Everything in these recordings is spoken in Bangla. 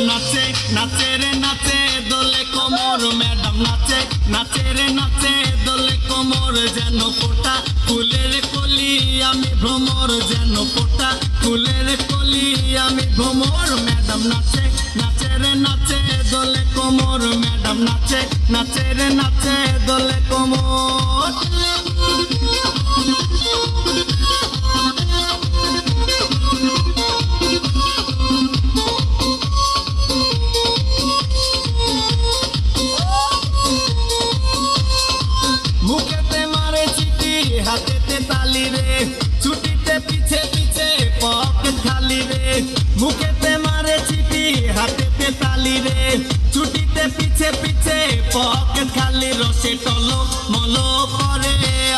নাচে নাচে রে নাচে দোলে কোমর ম্যাডাম নাচে নাচে রে নাচে দোলে কোমর যেন ফোটা ফুলের কলি আমি ভ্রমর যেন ফোটা ফুলের কলি আমি ভ্রমর ম্যাডাম নাচে নাচে রে নাচে দোলে কোমর ম্যাডাম নাচে নাচে রে নাচে দোলে কোমর মুখেতে মারে চিঠি হাতেতে তালি রে ছুটিতে পিছে পিছে পকেট খালি রে মুখেতে মারে চিঠি হাতেতে তালি রে ছুটিতে পিছে পিছে পকেট খালি রসে টলো মলো করে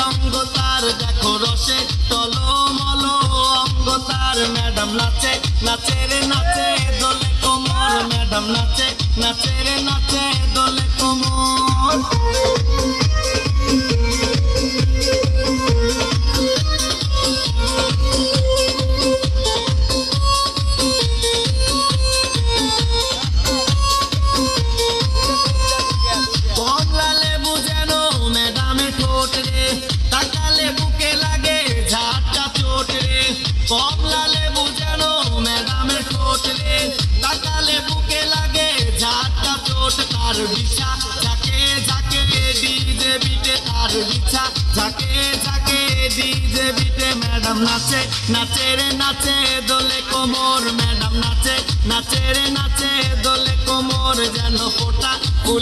অঙ্গ তার দেখো রসে টলো মলো অঙ্গ তার ম্যাডাম নাচে নাচে রে নাচে দোলে কোমর ম্যাডাম নাচে নাচে রে নাচে দোলে কোমর কমলা লেবু যেন ম্যাডামের ঠোঁট রে তাকালে বুকে লাগে ঝাঁটা চোট রে কমলা লেবু যেন ম্যাডামের ঠোঁট রে তাকালে বুকে লাগে ঝাঁটা চোট তার বিছা ঝাঁকে ঝাঁকে ডিজে বিটে তার বিছা ঝাঁকে ঝাঁকে ডিজে বিটে ম্যাডাম নাচে নাচে রে নাচে দোলে কোমর ম্যাডাম নাচে নাচে রে নাচে দোলে কোমর যেন ফোটা